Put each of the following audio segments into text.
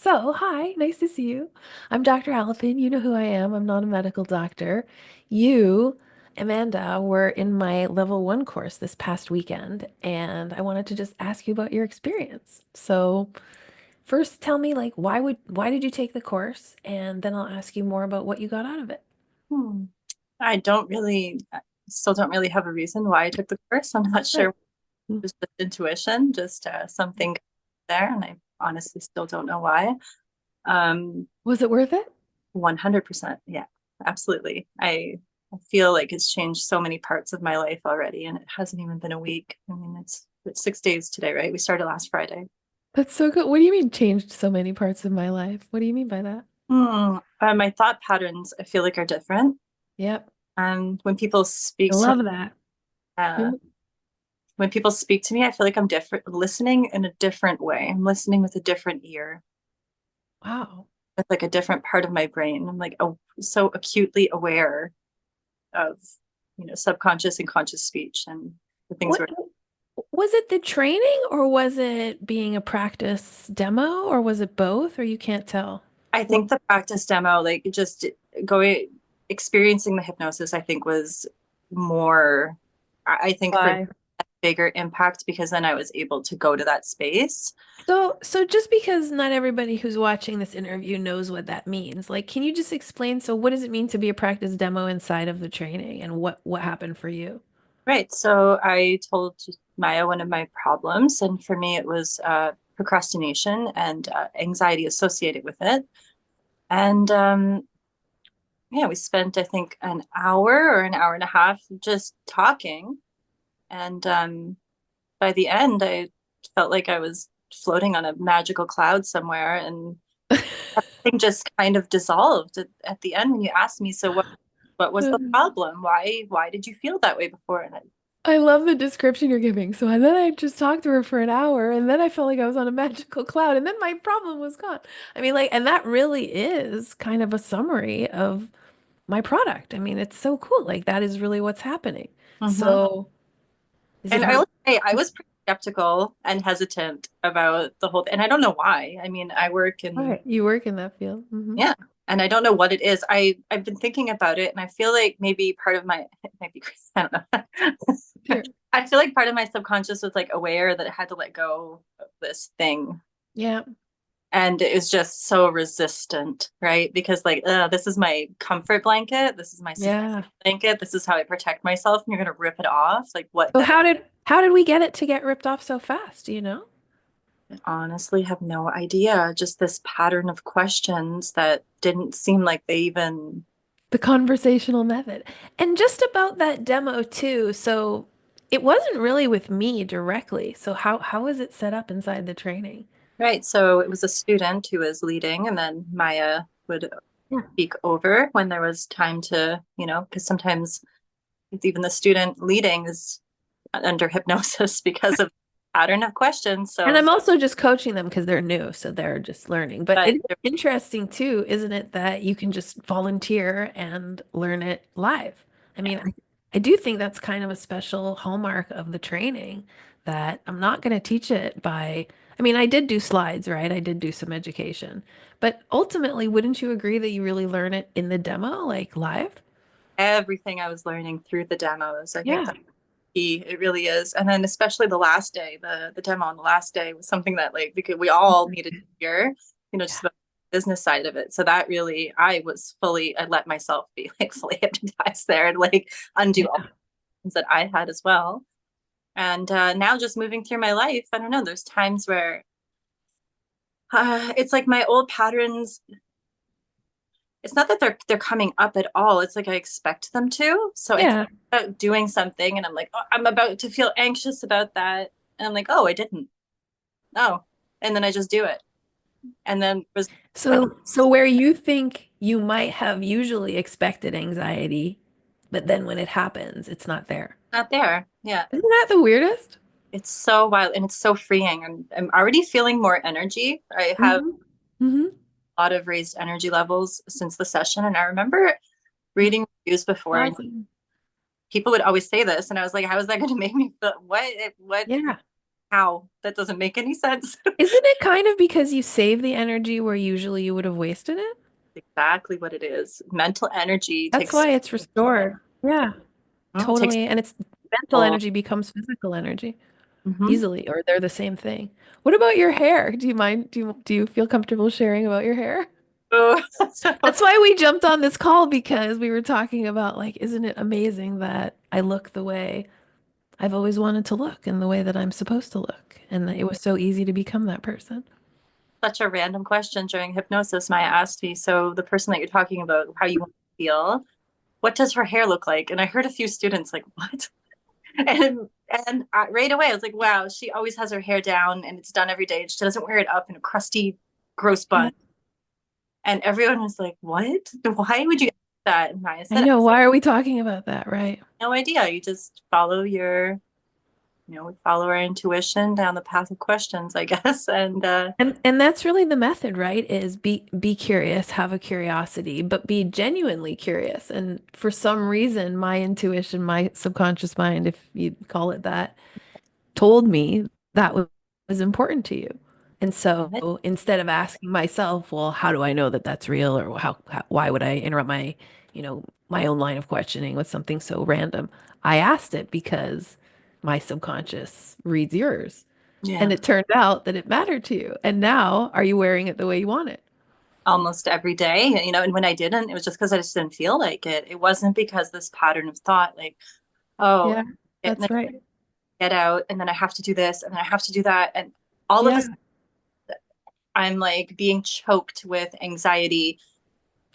So, hi, nice to see you. I'm Dr. Alapin. You know who I am. I'm not a medical doctor. You, Amanda, were in my level one course this past weekend, and I wanted to just ask you about your experience. So, first tell me why did you take the course? And then I'll ask you more about what you got out of it. Hmm. I don't really, still don't really have a reason why I took the course. I'm not sure. Sure. It was just intuition, just something there, and I honestly still don't know why. Um, Was it worth it? 100%. Yeah, absolutely. I feel like it's changed so many parts of my life already, and it hasn't even been a week. I mean, it's 6 days today, right? We started last Friday. That's so good. What do you mean changed so many parts of my life? What do you mean by that? My thought patterns, I feel like, are different. Yep. And when people I speak to love that. uh, Mm. when people speak to me, I feel like I'm different, listening in a different way. I'm listening with a different ear, Wow. with like a different part of my brain. I'm like, oh, so acutely aware of, subconscious and conscious speech and the things What where was it, the training or was it being a practice demo or was it both or you can't tell? I What, think the practice demo, like just going, experiencing the hypnosis, I think was more, I think for why? bigger impact because then I was able to go to that space. So just because not everybody who's watching this interview knows what that means, like, can you just explain, so what does it mean to be a practice demo inside of the training and what happened for you? Right. So I told Maya one of my problems, and for me, it was procrastination and anxiety associated with it. And yeah, we spent, I think, an hour or an hour and a half just talking. And by the end, I felt like I was floating on a magical cloud somewhere, and everything just kind of dissolved at the end when you asked me, so what was the problem? Why did you feel that way before? And I love the description you're giving. So and then I just talked to her for an hour and then I felt like I was on a magical cloud and then my problem was gone. I mean, like, and that really is kind of a summary of my product. I mean, it's so cool. Like that is really what's happening. Mhm. So is it And I hard? will say I was pretty skeptical and hesitant about the whole thing. And I don't know why. I mean, I work All in, right. You work in that field. yeah, and I don't know what it is. I've been thinking about it, and I feel like maybe part of my it might be crazy, I don't know. Sure. I feel like part of my subconscious was like aware that it had to let go of this thing. Yeah. And it is just so resistant, right? Because like, this is my comfort blanket. This is my security Yeah. blanket. This is how I protect myself. And you're gonna rip it off. Like, what So the how did we get it to get ripped off so fast, do you know? honestly have no idea. Just this pattern of questions that didn't seem like they even, The conversational method. And just about that demo too. So it wasn't really with me directly. So how was it set up inside the training? right. So it was a student who was leading, and then Maya would Yeah. speak over when there was time to, because sometimes it's even the student leading is under hypnosis because of pattern of questions. And So, I'm also just coaching them because they're new, so they're just learning. But but it's interesting too, isn't it, that you can just volunteer and learn it live? I mean, I do think that's kind of a special hallmark of the training that I'm not going to teach it by, I mean, I did do slides, right? I did do some education. But ultimately, wouldn't you agree that you really learn it in the demo, like live? everything I was learning through the demos, I think Yeah. that's key. It really is. And then especially the last day, the demo on the last day was something that like because we all needed to hear, just Yeah. about the business side of it. So that really I let myself be like fully hypnotized there and like undo all Yeah. the things that I had as well. And now just moving through my life, I don't know, there's times where it's like my old patterns, it's not that they're coming up at all. It's like I expect them to. So I think Yeah. about doing something and I'm like, oh, I'm about to feel anxious about that. And I'm like, oh, I didn't. No. And then I just do it. And then it was So where you think you might have usually expected anxiety, but then when it happens, it's not there. not there. Yeah. Isn't that the weirdest? It's so wild and it's so freeing. I'm already feeling more energy. I have Hmm. Hmm. a lot of raised energy levels since the session. And I remember reading reviews before and Awesome. people would always say this. And I was like, how is that going to make me feel? What Yeah. How? That doesn't make any sense. Isn't it kind of because you save the energy where usually you would have wasted it? Exactly what it is. Mental energy That's takes why it's restored. Yeah, takes totally. And it's mental full. energy becomes physical energy Hmm. easily, or they're the same thing. What about your hair? Do you mind? Do you feel comfortable sharing about your hair? Oh, so That's why we jumped on this call because we were talking about like, isn't it amazing that I look the way I've always wanted to look and the way that I'm supposed to look, and that it was so easy to become that person. such a random question during hypnosis. Maya asked me, so the person that you're talking about, how you want to feel, what does her hair look like? And I heard a few students like, what? And right away I was like, wow, she always has her hair down and it's done every day. She doesn't wear it up in a crusty, gross Yeah, bun. And everyone was like, what? Why would you ask that? And Maya I said, I know. have Why are we talking about that, right? no idea. You just follow your, we follow our intuition down the path of questions, I guess. And And that's really the method, right? Is be curious, have a curiosity, but be genuinely curious. And for some reason, my intuition, my subconscious mind, if you call it that, told me that was important to you. And so instead of asking myself, well, how do I know that that's real or why would I interrupt my own line of questioning with something so random? I asked it because my subconscious reads yours. yeah, And it turned out that it mattered to you. And now are you wearing it the way you want it? almost every day, and when I didn't, it was just because I just didn't feel like it. It wasn't because this pattern of thought, like, oh, Yeah, and then that's right. get out, and then I have to do this, and then I have to do that. And all of Yeah. this, I'm like being choked with anxiety.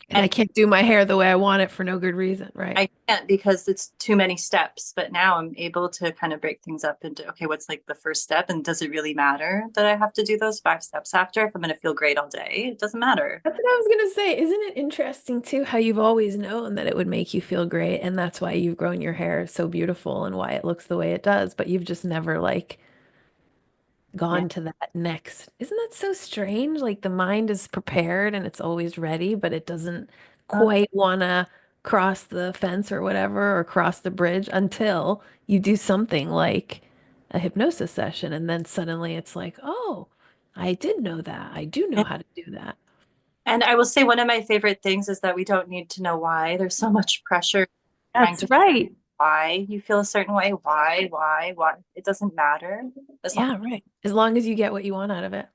And I And can't do my hair the way I want it for no good reason, right? I can't because it's too many steps. But now I'm able to kind of break things up into, okay, what's like the first step? And does it really matter that I have to do those 5 steps after if I'm going to feel great all day? It doesn't matter. That's what I was gonna say. Isn't it interesting too how you've always known that it would make you feel great, and that's why you've grown your hair so beautiful and why it looks the way it does, but you've just never like Yeah. gone to that next. Isn't that so strange? Like the mind is prepared and it's always ready, but it doesn't Uh, quite want to cross the fence or whatever or cross the bridge until you do something like a hypnosis session. And then suddenly it's like, oh, I did know that. I do know how to do that. and I will say one of my favorite things is that we don't need to know why. There's so much pressure trying That's to right. why you feel a certain way. Why? It doesn't matter. As long Yeah, right. As long as you get what you want out of it.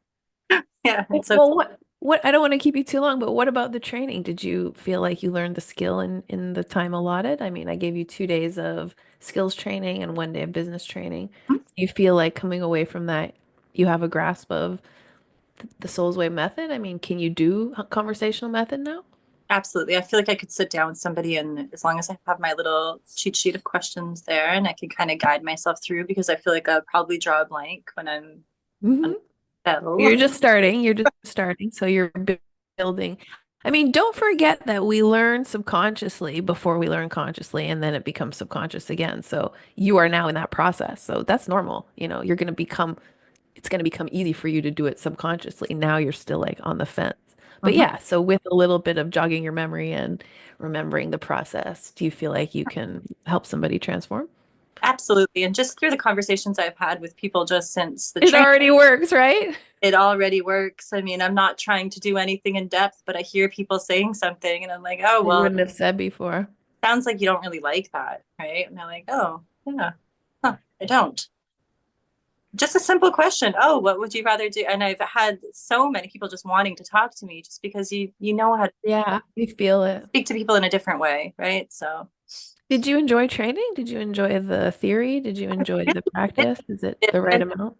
yeah. And so Well, I don't want to keep you too long, but what about the training? Did you feel like you learned the skill in the time allotted? I mean, I gave you 2 days of skills training and 1 day of business training. Do you feel like coming away from that, you have a grasp of the Soulsway method? I mean, can you do a conversational method now? absolutely. I feel like I could sit down with somebody and as long as I have my little cheat sheet of questions there and I can kind of guide myself through because I feel like I'll probably draw a blank when I'm Hmm. unsettled. You're just starting. You're just starting. So you're building. I mean, don't forget that we learn subconsciously before we learn consciously, and then it becomes subconscious again. So you are now in that process. So that's normal. You're going to it's going to become easy for you to do it subconsciously. Now you're still like on the fence. But Mhm. yeah, so with a little bit of jogging your memory and remembering the process, do you feel like you can help somebody transform? Absolutely. And just through the conversations I've had with people just since the It training, already works, right? it already works. I mean, I'm not trying to do anything in depth, but I hear people saying something and I'm like, oh, You well, wouldn't have said before. sounds like you don't really like that, right? And they're like, oh, yeah, huh, I don't. Just a simple question. Oh, what would you rather do? And I've had so many people just wanting to talk to me just because you know how to Yeah, we feel it. speak to people in a different way, right? So Did you enjoy training? Did you enjoy the theory? Did you enjoy the it, practice? Is it it, the right and amount?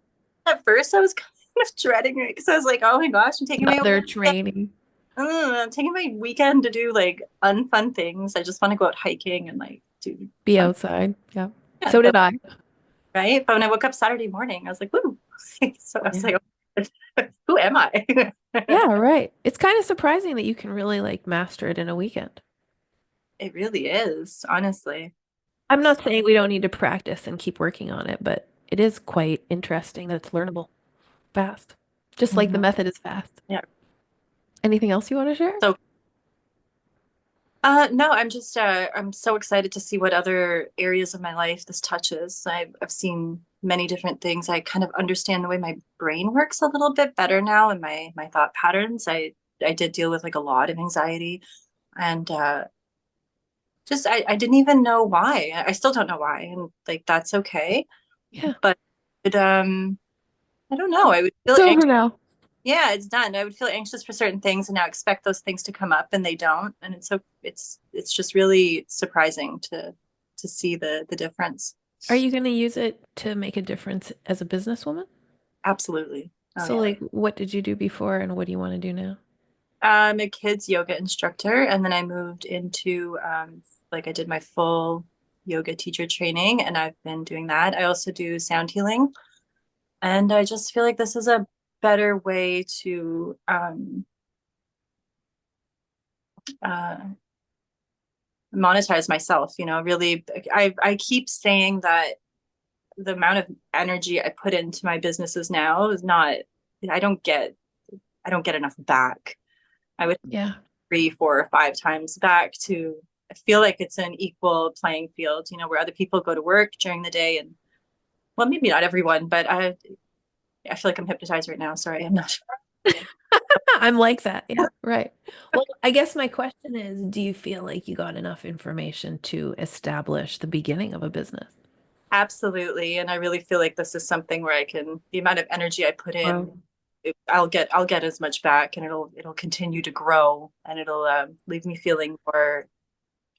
at first I was kind of dreading it because I was like, oh my gosh, Another training. I'm taking my weekend to do like unfun things. I just want to go out hiking and like do Be fun. outside. Yeah. Yeah, So but did I. right. But when I woke up Saturday morning, I was like, woo. So I was Yeah. like, who am I? Yeah, right. It's kind of surprising that you can really like master it in a weekend. It really is, honestly. I'm not saying we don't need to practice and keep working on it, but it is quite interesting that it's learnable fast. Just like the Mhm. method is fast. Yeah. Anything else you want to share? So, no, I'm so excited to see what other areas of my life this touches. I've seen many different things. I kind of understand the way my brain works a little bit better now and my thought patterns. I did deal with like a lot of anxiety and just I didn't even know why. I still don't know why. And like that's okay. Yeah. But it I don't know. I would It's feel over anxious. now. Yeah, it's done. I would feel anxious for certain things and now expect those things to come up and they don't. And it's so it's just really surprising to see the difference. Are you going to use it to make a difference as a businesswoman? Absolutely. Oh So, yeah. like, what did you do before and what do you want to do now? I'm a kids yoga instructor, and then I moved into like I did my full yoga teacher training, and I've been doing that. I also do sound healing, and I just feel like this is a better way to uh, monetize myself. You know, really, I keep saying that the amount of energy I put into my businesses now is not. I don't get. I don't get enough back. I would Yeah. 3, 4, or 5 times back to I feel like it's an equal playing field, you know, where other people go to work during the day and well, maybe not everyone, but I feel like I'm hypnotized right now. Sorry, I'm not sure. I'm like that. Yeah, right. Well, I guess my question is, do you feel like you got enough information to establish the beginning of a business? Absolutely. And I really feel like this is something where I can the amount of energy I put in, Wow. I'll get as much back and it'll continue to grow and it'll leave me feeling more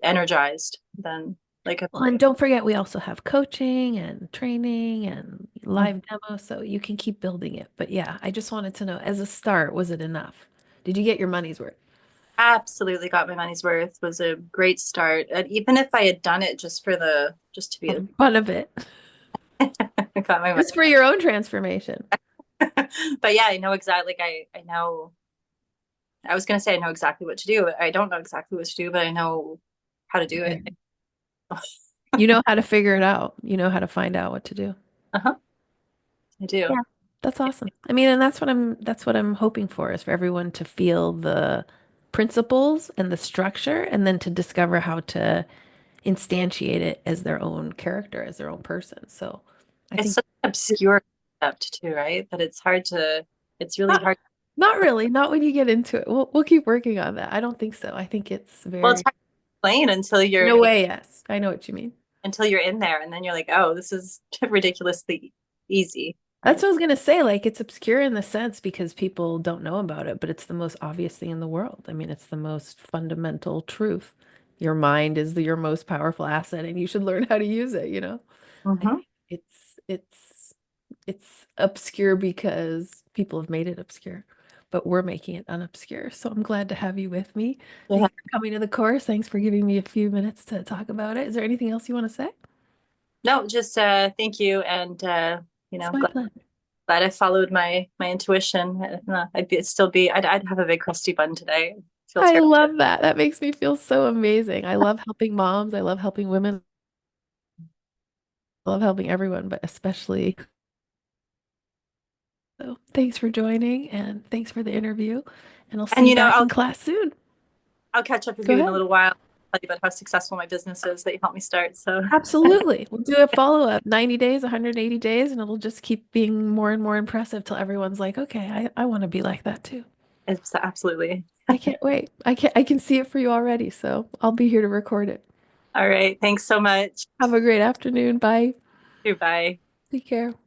energized than like a Well, and don't forget, we also have coaching and training and live demos, so you can keep building it. But yeah, I just wanted to know, as a start, was it enough? Did you get your money's worth? absolutely got my money's worth was a great start. And even if I had done it just for the just to be a Fun of it. got my money. Just for your own transformation. But yeah, I know exactly like I know I was gonna say I know exactly what to do. I don't know exactly what to do, but I know how to do it. Right. You know how to figure it out. You know how to find out what to do. Uh-huh. I do. Yeah. That's awesome. I mean, and that's what I'm hoping for is for everyone to feel the principles and the structure and then to discover how to instantiate it as their own character, as their own person. So I It's think such an obscure concept too, right? That it's really not hard. not really, not when you get into it. We'll keep working on that. I don't think so. I think it's Well, it's very hard to explain in a way, yes. I know what you mean. until you're in there, and then you're like, oh, this is ridiculously easy. That's what I was gonna say. Like it's obscure in the sense because people don't know about it, but it's the most obvious thing in the world. I mean, it's the most fundamental truth. Your mind is your most powerful asset, and you should learn how to use it, you know? I Mm-hmm. think it's obscure because people have made it obscure, but we're making it unobscure. So I'm glad to have you with me. Yeah. Thanks for coming to the course. Thanks for giving me a few minutes to talk about it. Is there anything else you want to say? No, just thank you, and It's my pleasure. glad I followed my intuition. I'd have a big crusty bun today. Feel I terrible. love that. That makes me feel so amazing. I love helping moms. I love helping women. I love helping everyone, but especially so. Thanks for joining and thanks for the interview. And I'll see And you you know, back in class soon. I'll catch up with Go you in a ahead. little while. Tell you about how successful my business is that you helped me start. So Absolutely. We'll do a follow-up, 90 days, 180 days, and it'll just keep being more and more impressive till everyone's like, okay, I want to be like that too. it's absolutely. I can't wait. I can see it for you already, so I'll be here to record it. All right. Thanks so much. Have a great afternoon. Bye. Goodbye. Take care.